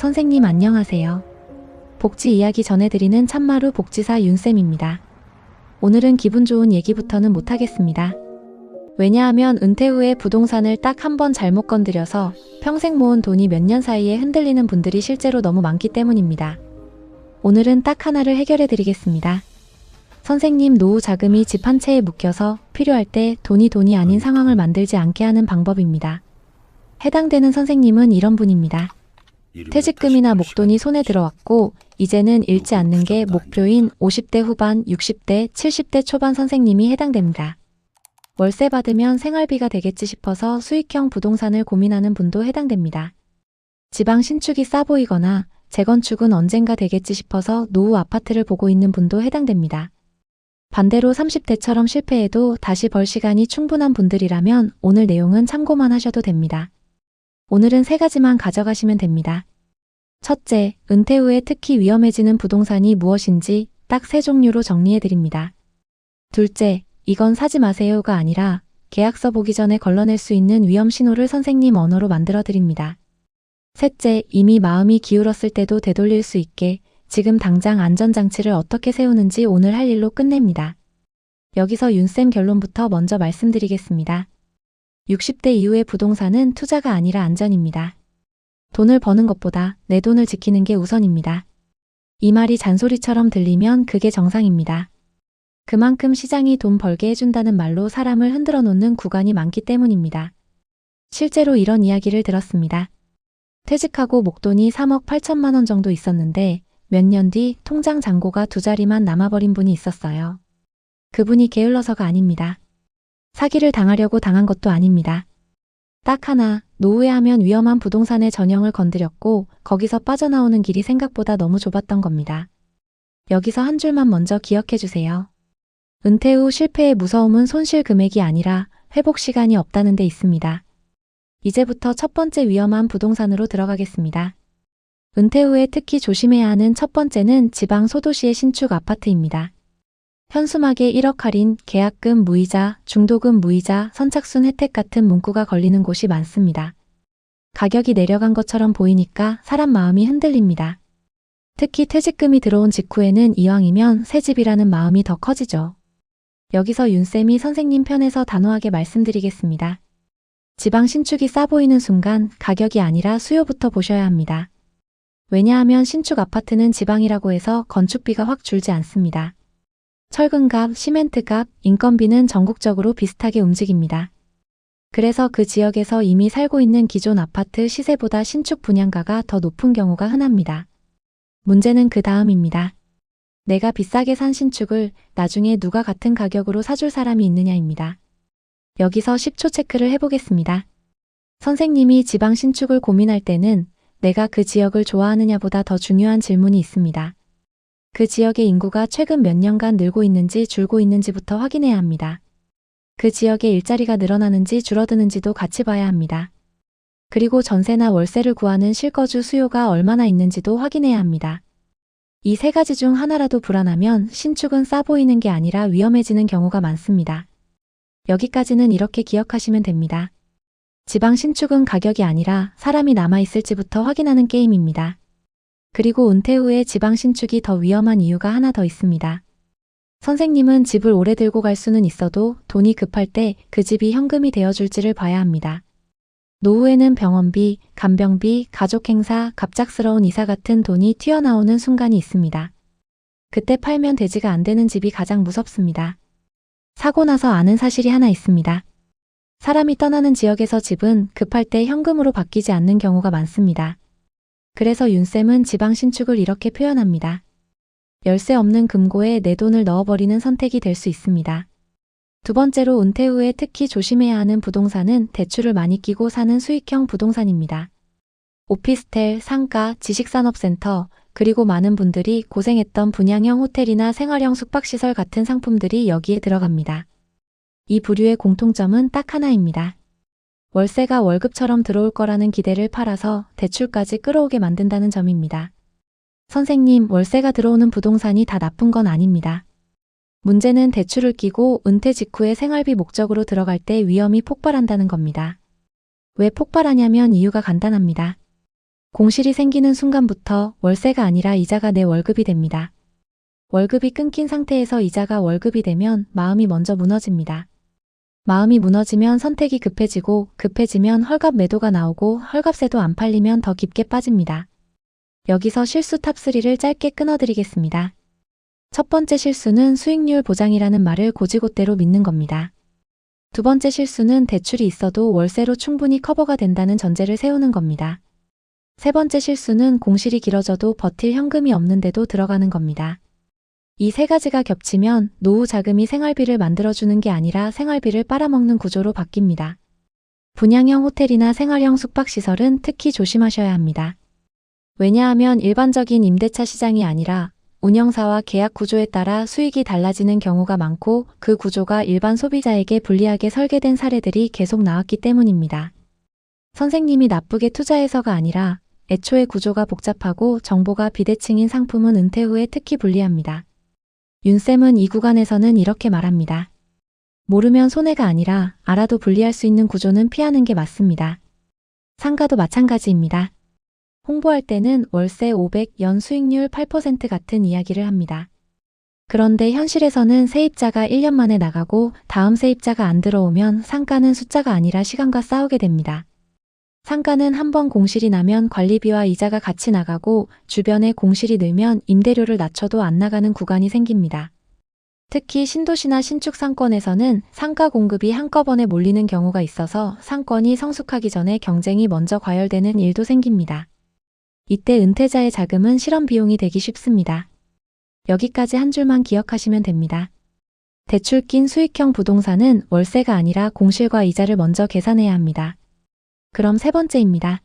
선생님 안녕하세요. 복지 이야기 전해드리는 참마루 복지사 윤쌤입니다. 오늘은 기분 좋은 얘기부터는 못하겠습니다. 왜냐하면 은퇴 후에 부동산을 딱 한 번 잘못 건드려서 평생 모은 돈이 몇 년 사이에 흔들리는 분들이 실제로 너무 많기 때문입니다. 오늘은 딱 하나를 해결해 드리겠습니다. 선생님 노후 자금이 집 한 채에 묶여서 필요할 때 돈이 아닌 상황을 만들지 않게 하는 방법입니다. 해당되는 선생님은 이런 분입니다. 퇴직금이나 목돈이 손에 들어왔고 이제는 잃지 않는 게 목표인 50대 후반, 60대, 70대 초반 선생님이 해당됩니다. 월세 받으면 생활비가 되겠지 싶어서 수익형 부동산을 고민하는 분도 해당됩니다. 지방 신축이 싸 보이거나 재건축은 언젠가 되겠지 싶어서 노후 아파트를 보고 있는 분도 해당됩니다. 반대로 30대처럼 실패해도 다시 벌 시간이 충분한 분들이라면 오늘 내용은 참고만 하셔도 됩니다. 오늘은 3가지만 가져가시면 됩니다. 첫째, 은퇴 후에 특히 위험해지는 부동산이 무엇인지 딱 3종류로 정리해드립니다. 둘째, 이건 사지 마세요가 아니라 계약서 보기 전에 걸러낼 수 있는 위험 신호를 선생님 언어로 만들어드립니다. 셋째, 이미 마음이 기울었을 때도 되돌릴 수 있게 지금 당장 안전장치를 어떻게 세우는지 오늘 할 일로 끝냅니다. 여기서 윤쌤 결론부터 먼저 말씀드리겠습니다. 60대 이후의 부동산은 투자가 아니라 안전입니다. 돈을 버는 것보다 내 돈을 지키는 게 우선입니다. 이 말이 잔소리처럼 들리면 그게 정상입니다. 그만큼 시장이 돈 벌게 해준다는 말로 사람을 흔들어 놓는 구간이 많기 때문입니다. 실제로 이런 이야기를 들었습니다. 퇴직하고 목돈이 3억 8천만 원 정도 있었는데 몇 년 뒤 통장 잔고가 2자리만 남아버린 분이 있었어요. 그분이 게을러서가 아닙니다. 사기를 당하려고 당한 것도 아닙니다. 딱 하나, 노후에 하면 위험한 부동산의 전형을 건드렸고 거기서 빠져나오는 길이 생각보다 너무 좁았던 겁니다. 여기서 한 줄만 먼저 기억해 주세요. 은퇴 후 실패의 무서움은 손실 금액이 아니라 회복 시간이 없다는 데 있습니다. 이제부터 첫 번째 위험한 부동산으로 들어가겠습니다. 은퇴 후에 특히 조심해야 하는 첫 번째는 지방 소도시의 신축 아파트입니다. 현수막에 1억 할인, 계약금 무이자, 중도금 무이자, 선착순 혜택 같은 문구가 걸리는 곳이 많습니다. 가격이 내려간 것처럼 보이니까 사람 마음이 흔들립니다. 특히 퇴직금이 들어온 직후에는 이왕이면 새 집이라는 마음이 더 커지죠. 여기서 윤쌤이 선생님 편에서 단호하게 말씀드리겠습니다. 지방 신축이 싸 보이는 순간 가격이 아니라 수요부터 보셔야 합니다. 왜냐하면 신축 아파트는 지방이라고 해서 건축비가 확 줄지 않습니다. 철근값, 시멘트값, 인건비는 전국적으로 비슷하게 움직입니다. 그래서 그 지역에서 이미 살고 있는 기존 아파트 시세보다 신축 분양가가 더 높은 경우가 흔합니다. 문제는 그 다음입니다. 내가 비싸게 산 신축을 나중에 누가 같은 가격으로 사줄 사람이 있느냐입니다. 여기서 10초 체크를 해보겠습니다. 선생님이 지방 신축을 고민할 때는 내가 그 지역을 좋아하느냐보다 더 중요한 질문이 있습니다. 그 지역의 인구가 최근 몇 년간 늘고 있는지 줄고 있는지부터 확인해야 합니다. 그 지역의 일자리가 늘어나는지 줄어드는지도 같이 봐야 합니다. 그리고 전세나 월세를 구하는 실거주 수요가 얼마나 있는지도 확인해야 합니다. 이 3가지 중 하나라도 불안하면 신축은 싸 보이는 게 아니라 위험해지는 경우가 많습니다. 여기까지는 이렇게 기억하시면 됩니다. 지방 신축은 가격이 아니라 사람이 남아있을지부터 확인하는 게임입니다. 그리고 은퇴 후에 지방 신축이 더 위험한 이유가 하나 더 있습니다. 선생님은 집을 오래 들고 갈 수는 있어도 돈이 급할 때 그 집이 현금이 되어줄지를 봐야 합니다. 노후에는 병원비, 간병비, 가족행사, 갑작스러운 이사 같은 돈이 튀어나오는 순간이 있습니다. 그때 팔면 대지가 안 되는 집이 가장 무섭습니다. 사고 나서 아는 사실이 하나 있습니다. 사람이 떠나는 지역에서 집은 급할 때 현금으로 바뀌지 않는 경우가 많습니다. 그래서 윤쌤은 지방 신축을 이렇게 표현합니다. 열쇠 없는 금고에 내 돈을 넣어버리는 선택이 될 수 있습니다. 두 번째로 은퇴 후에 특히 조심해야 하는 부동산은 대출을 많이 끼고 사는 수익형 부동산입니다. 오피스텔, 상가, 지식산업센터, 그리고 많은 분들이 고생했던 분양형 호텔이나 생활형 숙박시설 같은 상품들이 여기에 들어갑니다. 이 부류의 공통점은 딱 하나입니다. 월세가 월급처럼 들어올 거라는 기대를 팔아서 대출까지 끌어오게 만든다는 점입니다. 선생님, 월세가 들어오는 부동산이 다 나쁜 건 아닙니다. 문제는 대출을 끼고 은퇴 직후에 생활비 목적으로 들어갈 때 위험이 폭발한다는 겁니다. 왜 폭발하냐면 이유가 간단합니다. 공실이 생기는 순간부터 월세가 아니라 이자가 내 월급이 됩니다. 월급이 끊긴 상태에서 이자가 월급이 되면 마음이 먼저 무너집니다. 마음이 무너지면 선택이 급해지고 급해지면 헐값 매도가 나오고 헐값에도 안 팔리면 더 깊게 빠집니다. 여기서 실수 탑3를 짧게 끊어드리겠습니다. 첫 번째 실수는 수익률 보장이라는 말을 고지고대로 믿는 겁니다. 두 번째 실수는 대출이 있어도 월세로 충분히 커버가 된다는 전제를 세우는 겁니다. 세 번째 실수는 공실이 길어져도 버틸 현금이 없는데도 들어가는 겁니다. 이 세 가지가 겹치면 노후 자금이 생활비를 만들어주는 게 아니라 생활비를 빨아먹는 구조로 바뀝니다. 분양형 호텔이나 생활형 숙박시설은 특히 조심하셔야 합니다. 왜냐하면 일반적인 임대차 시장이 아니라 운영사와 계약 구조에 따라 수익이 달라지는 경우가 많고 그 구조가 일반 소비자에게 불리하게 설계된 사례들이 계속 나왔기 때문입니다. 선생님이 나쁘게 투자해서가 아니라 애초에 구조가 복잡하고 정보가 비대칭인 상품은 은퇴 후에 특히 불리합니다. 윤쌤은 이 구간에서는 이렇게 말합니다. 모르면 손해가 아니라 알아도 불리할 수 있는 구조는 피하는 게 맞습니다. 상가도 마찬가지입니다. 홍보할 때는 월세 500, 연 수익률 8% 같은 이야기를 합니다. 그런데 현실에서는 세입자가 1년 만에 나가고 다음 세입자가 안 들어오면 상가는 숫자가 아니라 시간과 싸우게 됩니다. 상가는 한번 공실이 나면 관리비와 이자가 같이 나가고 주변에 공실이 늘면 임대료를 낮춰도 안 나가는 구간이 생깁니다. 특히 신도시나 신축 상권에서는 상가 공급이 한꺼번에 몰리는 경우가 있어서 상권이 성숙하기 전에 경쟁이 먼저 과열되는 일도 생깁니다. 이때 은퇴자의 자금은 실험 비용이 되기 쉽습니다. 여기까지 한 줄만 기억하시면 됩니다. 대출 낀 수익형 부동산은 월세가 아니라 공실과 이자를 먼저 계산해야 합니다. 그럼 세 번째입니다.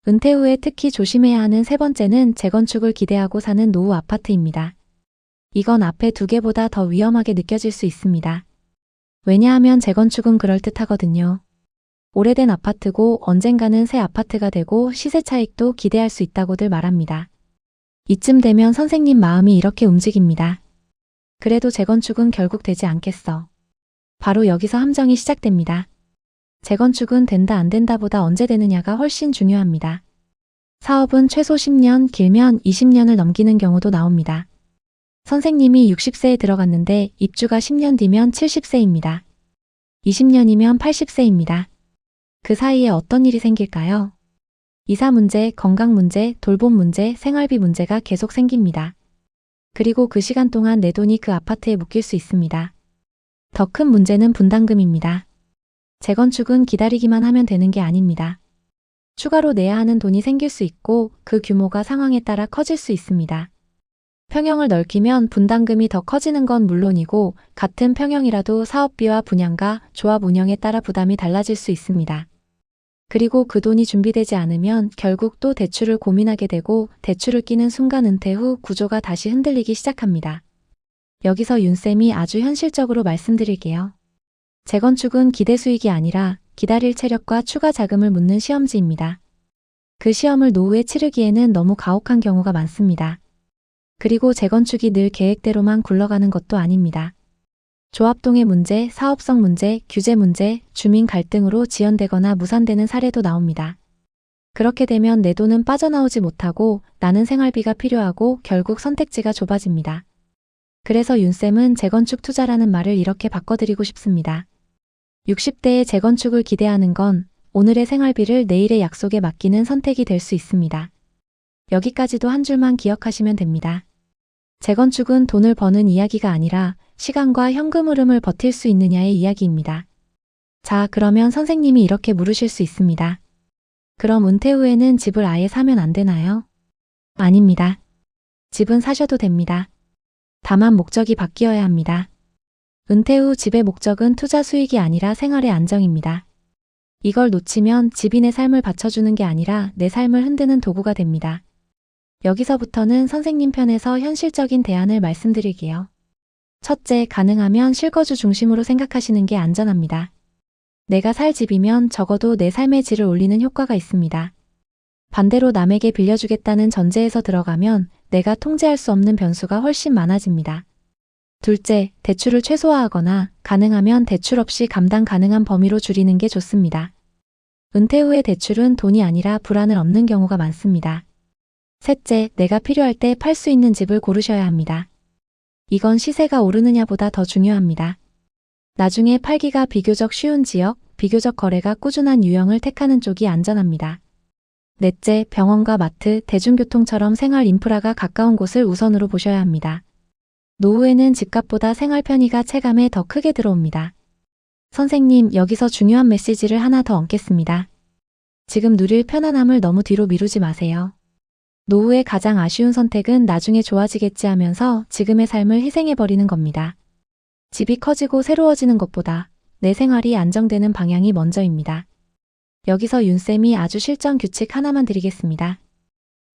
은퇴 후에 특히 조심해야 하는 세 번째는 재건축을 기대하고 사는 노후 아파트입니다. 이건 앞에 두 개보다 더 위험하게 느껴질 수 있습니다. 왜냐하면 재건축은 그럴듯하거든요. 오래된 아파트고 언젠가는 새 아파트가 되고 시세 차익도 기대할 수 있다고들 말합니다. 이쯤 되면 선생님 마음이 이렇게 움직입니다. 그래도 재건축은 결국 되지 않겠어. 바로 여기서 함정이 시작됩니다. 재건축은 된다 안 된다보다 언제 되느냐가 훨씬 중요합니다. 사업은 최소 10년, 길면 20년을 넘기는 경우도 나옵니다. 선생님이 60세에 들어갔는데 입주가 10년 뒤면 70세입니다. 20년이면 80세입니다. 그 사이에 어떤 일이 생길까요? 이사 문제, 건강 문제, 돌봄 문제, 생활비 문제가 계속 생깁니다. 그리고 그 시간 동안 내 돈이 그 아파트에 묶일 수 있습니다. 더 큰 문제는 분담금입니다. 재건축은 기다리기만 하면 되는 게 아닙니다. 추가로 내야 하는 돈이 생길 수 있고 그 규모가 상황에 따라 커질 수 있습니다. 평형을 넓히면 분담금이 더 커지는 건 물론이고 같은 평형이라도 사업비와 분양가, 조합 운영에 따라 부담이 달라질 수 있습니다. 그리고 그 돈이 준비되지 않으면 결국 또 대출을 고민하게 되고 대출을 끼는 순간 은퇴 후 구조가 다시 흔들리기 시작합니다. 여기서 윤쌤이 아주 현실적으로 말씀드릴게요. 재건축은 기대 수익이 아니라 기다릴 체력과 추가 자금을 묻는 시험지입니다. 그 시험을 노후에 치르기에는 너무 가혹한 경우가 많습니다. 그리고 재건축이 늘 계획대로만 굴러가는 것도 아닙니다. 조합동의 문제, 사업성 문제, 규제 문제, 주민 갈등으로 지연되거나 무산되는 사례도 나옵니다. 그렇게 되면 내 돈은 빠져나오지 못하고 나는 생활비가 필요하고 결국 선택지가 좁아집니다. 그래서 윤쌤은 재건축 투자라는 말을 이렇게 바꿔드리고 싶습니다. 60대의 재건축을 기대하는 건 오늘의 생활비를 내일의 약속에 맡기는 선택이 될 수 있습니다. 여기까지도 한 줄만 기억하시면 됩니다. 재건축은 돈을 버는 이야기가 아니라 시간과 현금 흐름을 버틸 수 있느냐의 이야기입니다. 자, 그러면 선생님이 이렇게 물으실 수 있습니다. 그럼 은퇴 후에는 집을 아예 사면 안 되나요? 아닙니다. 집은 사셔도 됩니다. 다만 목적이 바뀌어야 합니다. 은퇴 후 집의 목적은 투자 수익이 아니라 생활의 안정입니다. 이걸 놓치면 집이 내 삶을 받쳐주는 게 아니라 내 삶을 흔드는 도구가 됩니다. 여기서부터는 선생님 편에서 현실적인 대안을 말씀드릴게요. 첫째, 가능하면 실거주 중심으로 생각하시는 게 안전합니다. 내가 살 집이면 적어도 내 삶의 질을 올리는 효과가 있습니다. 반대로 남에게 빌려주겠다는 전제에서 들어가면 내가 통제할 수 없는 변수가 훨씬 많아집니다. 둘째, 대출을 최소화하거나 가능하면 대출 없이 감당 가능한 범위로 줄이는 게 좋습니다. 은퇴 후의 대출은 돈이 아니라 불안을 얻는 경우가 많습니다. 셋째, 내가 필요할 때 팔 수 있는 집을 고르셔야 합니다. 이건 시세가 오르느냐보다 더 중요합니다. 나중에 팔기가 비교적 쉬운 지역, 비교적 거래가 꾸준한 유형을 택하는 쪽이 안전합니다. 넷째, 병원과 마트, 대중교통처럼 생활 인프라가 가까운 곳을 우선으로 보셔야 합니다. 노후에는 집값보다 생활 편의가 체감에 더 크게 들어옵니다. 선생님, 여기서 중요한 메시지를 하나 더 얹겠습니다. 지금 누릴 편안함을 너무 뒤로 미루지 마세요. 노후의 가장 아쉬운 선택은 나중에 좋아지겠지 하면서 지금의 삶을 희생해버리는 겁니다. 집이 커지고 새로워지는 것보다 내 생활이 안정되는 방향이 먼저입니다. 여기서 윤쌤이 아주 실전 규칙 하나만 드리겠습니다.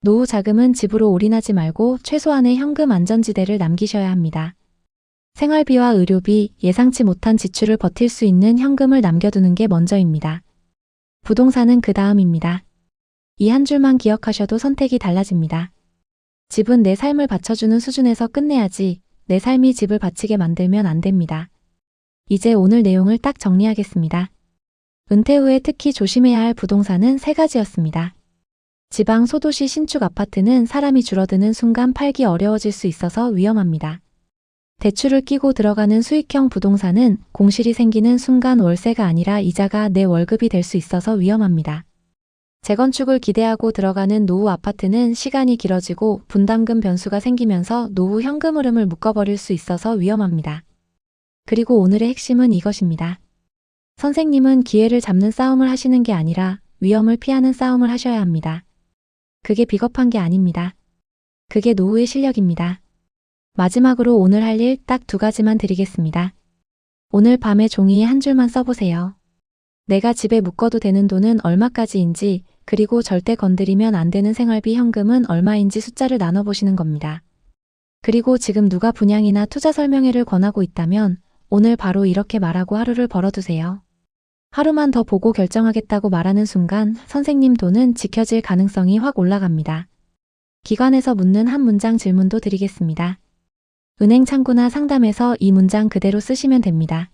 노후 자금은 집으로 올인하지 말고 최소한의 현금 안전지대를 남기셔야 합니다. 생활비와 의료비, 예상치 못한 지출을 버틸 수 있는 현금을 남겨두는 게 먼저입니다. 부동산은 그 다음입니다. 이 한 줄만 기억하셔도 선택이 달라집니다. 집은 내 삶을 받쳐주는 수준에서 끝내야지 내 삶이 집을 바치게 만들면 안 됩니다. 이제 오늘 내용을 딱 정리하겠습니다. 은퇴 후에 특히 조심해야 할 부동산은 3가지였습니다. 지방 소도시 신축 아파트는 사람이 줄어드는 순간 팔기 어려워질 수 있어서 위험합니다. 대출을 끼고 들어가는 수익형 부동산은 공실이 생기는 순간 월세가 아니라 이자가 내 월급이 될 수 있어서 위험합니다. 재건축을 기대하고 들어가는 노후 아파트는 시간이 길어지고 분담금 변수가 생기면서 노후 현금 흐름을 묶어버릴 수 있어서 위험합니다. 그리고 오늘의 핵심은 이것입니다. 선생님은 기회를 잡는 싸움을 하시는 게 아니라 위험을 피하는 싸움을 하셔야 합니다. 그게 비겁한 게 아닙니다. 그게 노후의 실력입니다. 마지막으로 오늘 할 일 딱 2가지만 드리겠습니다. 오늘 밤에 종이에 한 줄만 써보세요. 내가 집에 묶어도 되는 돈은 얼마까지인지, 그리고 절대 건드리면 안 되는 생활비 현금은 얼마인지 숫자를 나눠보시는 겁니다. 그리고 지금 누가 분양이나 투자 설명회를 권하고 있다면 오늘 바로 이렇게 말하고 하루를 벌어두세요. 하루만 더 보고 결정하겠다고 말하는 순간 선생님 돈은 지켜질 가능성이 확 올라갑니다. 기관에서 묻는 한 문장 질문도 드리겠습니다. 은행 창구나 상담에서 이 문장 그대로 쓰시면 됩니다.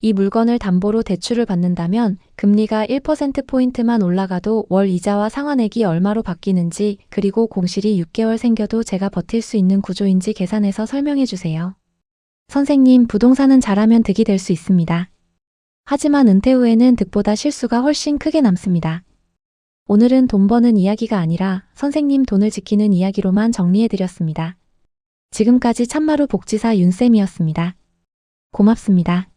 이 물건을 담보로 대출을 받는다면 금리가 1%포인트만 올라가도 월 이자와 상환액이 얼마로 바뀌는지, 그리고 공실이 6개월 생겨도 제가 버틸 수 있는 구조인지 계산해서 설명해 주세요. 선생님, 부동산은 잘하면 득이 될 수 있습니다. 하지만 은퇴 후에는 득보다 실수가 훨씬 크게 남습니다. 오늘은 돈 버는 이야기가 아니라 선생님 돈을 지키는 이야기로만 정리해 드렸습니다. 지금까지 참마루 복지사 윤쌤이었습니다. 고맙습니다.